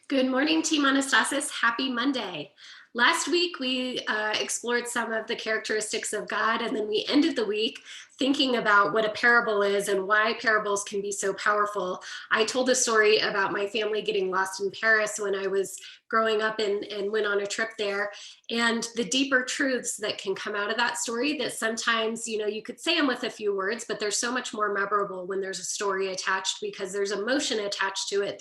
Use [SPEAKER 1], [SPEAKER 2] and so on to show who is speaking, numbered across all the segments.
[SPEAKER 1] Good morning, Team Anastasis. Happy Monday. Last week, we explored some of the characteristics of God, and then we ended the week thinking about what a parable is and why parables can be so powerful. I told a story about my family getting lost in Paris when I was growing up and went on a trip there, and the deeper truths that can come out of that story that sometimes, you could say them with a few words, but they're so much more memorable when there's a story attached because there's emotion attached to it.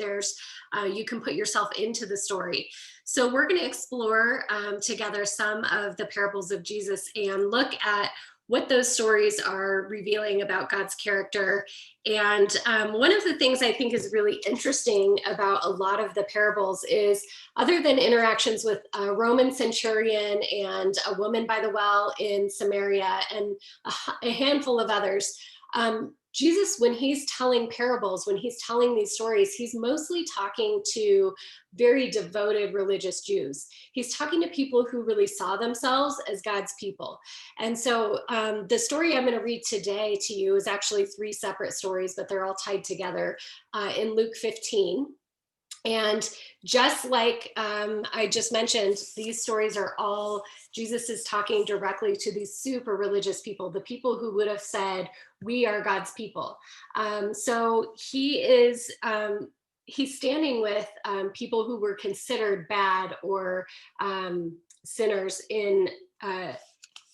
[SPEAKER 1] You can put yourself into the story. So we're going to explore together some of the parables of Jesus and look at what those stories are revealing about God's character. And one of the things I think is really interesting about a lot of the parables is, other than interactions with a Roman centurion and a woman by the well in Samaria and a handful of others, Jesus, when he's telling parables, when he's telling these stories, he's mostly talking to very devoted religious Jews. He's talking to people who really saw themselves as God's people. And so the story I'm going to read today to you is actually three separate stories, but they're all tied together in Luke 15. And just like I just mentioned, these stories are all, Jesus is talking directly to these super religious people, the people who would have said, we are God's people. So he's standing with people who were considered bad or sinners in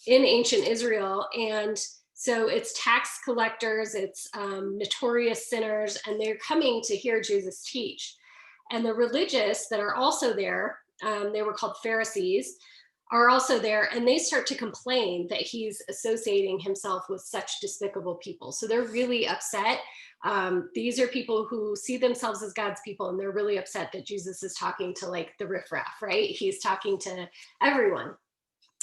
[SPEAKER 1] ancient Israel. And so it's tax collectors, it's notorious sinners, and they're coming to hear Jesus teach. And the religious that are also there, they were called Pharisees, are also there, and they start to complain that he's associating himself with such despicable people. So they're really upset. These are people who see themselves as God's people, and they're really upset that Jesus is talking to like the riffraff, right? He's talking to everyone.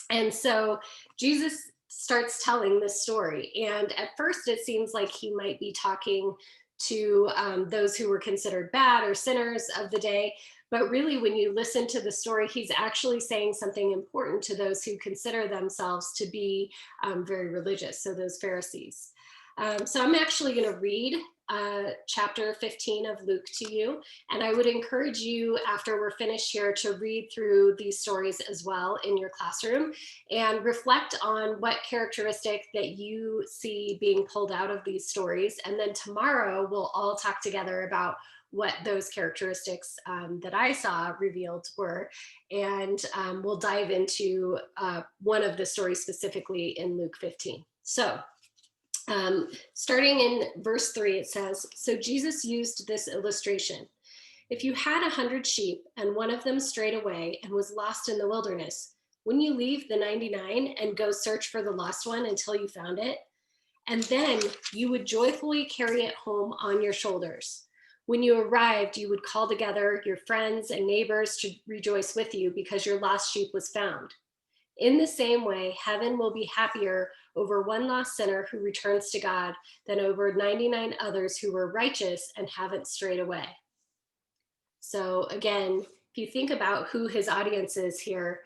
[SPEAKER 1] And so Jesus starts telling this story. And at first, it seems like he might be talking to those who were considered bad or sinners of the day. But really, when you listen to the story, he's actually saying something important to those who consider themselves to be very religious, so those Pharisees. So I'm actually going to read chapter 15 of Luke to you. And I would encourage you, after we're finished here, to read through these stories as well in your classroom and reflect on what characteristic that you see being pulled out of these stories. And then tomorrow we'll all talk together about what those characteristics that I saw revealed were. And we'll dive into one of the stories specifically in Luke 15. So starting in verse 3, it says, "So Jesus used this illustration. If you had 100 sheep and one of them strayed away and was lost in the wilderness, wouldn't you leave the 99 and go search for the lost one until you found it? And then you would joyfully carry it home on your shoulders. When you arrived, you would call together your friends and neighbors to rejoice with you because your lost sheep was found. In the same way, heaven will be happier over one lost sinner who returns to God than over 99 others who were righteous and haven't strayed away." So again, if you think about who his audience is here,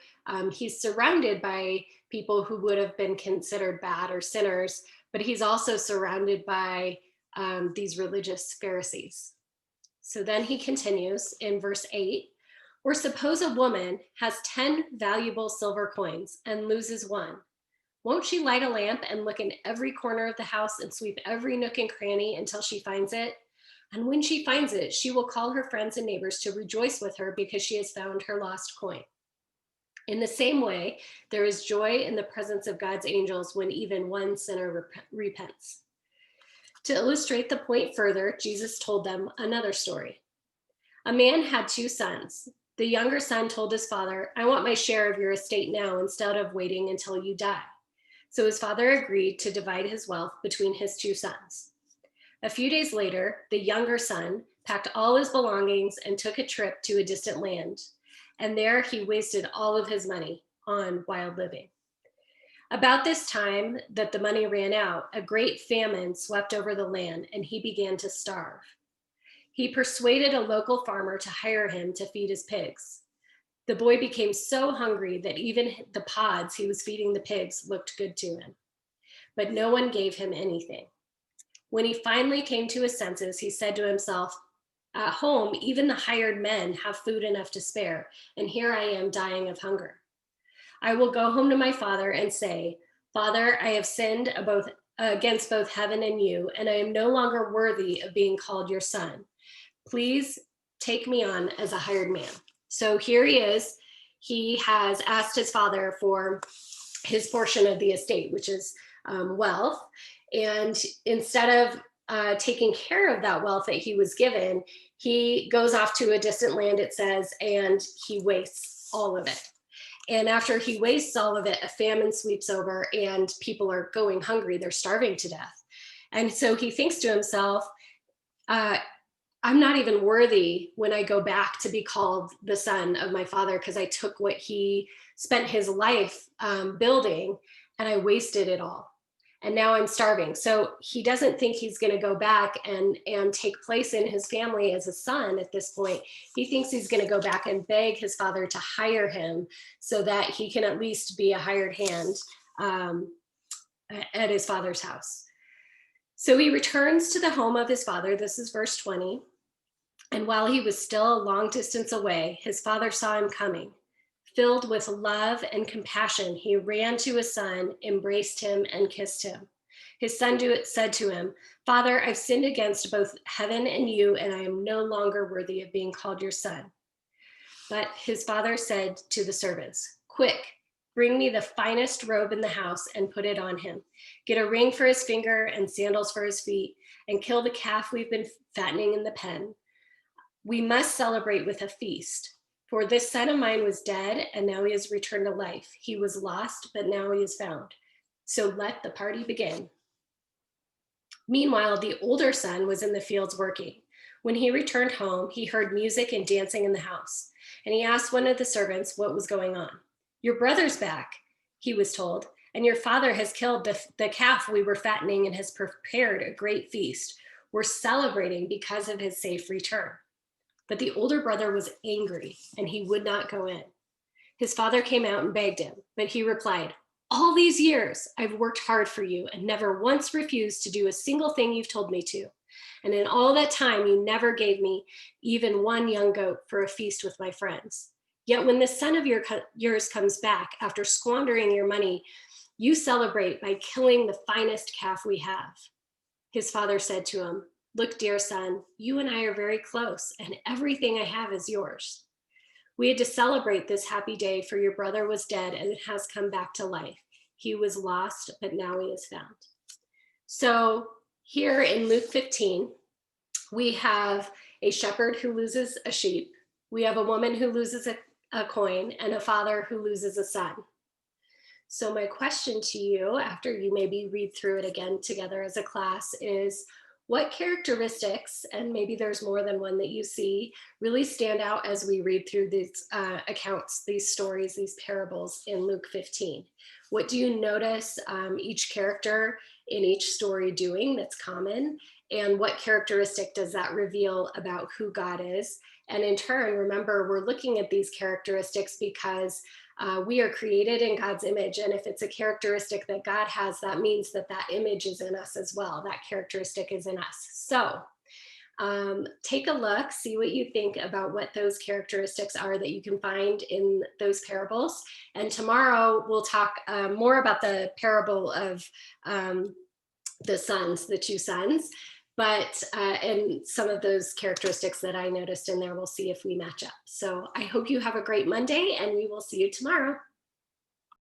[SPEAKER 1] he's surrounded by people who would have been considered bad or sinners, but he's also surrounded by these religious Pharisees. So then he continues in verse 8. "Or suppose a woman has 10 valuable silver coins and loses one. Won't she light a lamp and look in every corner of the house and sweep every nook and cranny until she finds it? And when she finds it, she will call her friends and neighbors to rejoice with her because she has found her lost coin. In the same way, there is joy in the presence of God's angels when even one sinner repents." To illustrate the point further, Jesus told them another story. A man had two sons. The younger son told his father, "I want my share of your estate now instead of waiting until you die." So his father agreed to divide his wealth between his two sons. A few days later, the younger son packed all his belongings and took a trip to a distant land. And there he wasted all of his money on wild living. About this time that the money ran out, a great famine swept over the land and he began to starve. He persuaded a local farmer to hire him to feed his pigs. The boy became so hungry that even the pods he was feeding the pigs looked good to him, but no one gave him anything. When he finally came to his senses, he said to himself, At home, even the hired men have food enough to spare, and here I am dying of hunger. I will go home to my father and say, Father, I have sinned against both heaven and you, and I am no longer worthy of being called your son. Please take me on as a hired man. So here he is. He has asked his father for his portion of the estate, which is wealth. And instead of taking care of that wealth that he was given, he goes off to a distant land, it says, and he wastes all of it. And after he wastes all of it, a famine sweeps over and people are going hungry. They're starving to death. And so he thinks to himself, I'm not even worthy when I go back to be called the son of my father, because I took what he spent his life building and I wasted it all. And now I'm starving. So he doesn't think he's going to go back and take place in his family as a son at this point. He thinks he's going to go back and beg his father to hire him so that he can at least be a hired hand at his father's house. So he returns to the home of his father. This is verse 20. And while he was still a long distance away, his father saw him coming. Filled with love and compassion, he ran to his son, embraced him, and kissed him. His son said to him, Father, I've sinned against both heaven and you, and I am no longer worthy of being called your son. But his father said to the servants, Quick, bring me the finest robe in the house and put it on him. Get a ring for his finger and sandals for his feet, and kill the calf we've been fattening in the pen. We must celebrate with a feast. For this son of mine was dead, and now he has returned to life. He was lost, but now he is found. So let the party begin. Meanwhile, the older son was in the fields working. When he returned home, he heard music and dancing in the house, and he asked one of the servants what was going on. Your brother's back, he was told, and your father has killed the calf we were fattening and has prepared a great feast. We're celebrating because of his safe return. But the older brother was angry, and he would not go in. His father came out and begged him, but he replied, All these years I've worked hard for you and never once refused to do a single thing you've told me to. And in all that time, you never gave me even one young goat for a feast with my friends. Yet when this son of yours comes back after squandering your money, you celebrate by killing the finest calf we have. His father said to him, Look, dear son, you and I are very close, and everything I have is yours. We had to celebrate this happy day, for your brother was dead and has come back to life. He was lost, but now he is found. So here in Luke 15, we have a shepherd who loses a sheep. We have a woman who loses a coin, and a father who loses a son. So my question to you, after you maybe read through it again together as a class, is what characteristics, and maybe there's more than one that you see, really stand out as we read through these accounts, these stories, these parables in Luke 15? What do you notice each character in each story doing that's common? And what characteristic does that reveal about who God is? And in turn, remember, we're looking at these characteristics because we are created in God's image. And if it's a characteristic that God has, that means that that image is in us as well. That characteristic is in us. So take a look, see what you think about what those characteristics are that you can find in those parables. And tomorrow we'll talk more about the parable of the sons, the two sons. But and some of those characteristics that I noticed in there, we'll see if we match up. So I hope you have a great Monday, and we will see you tomorrow.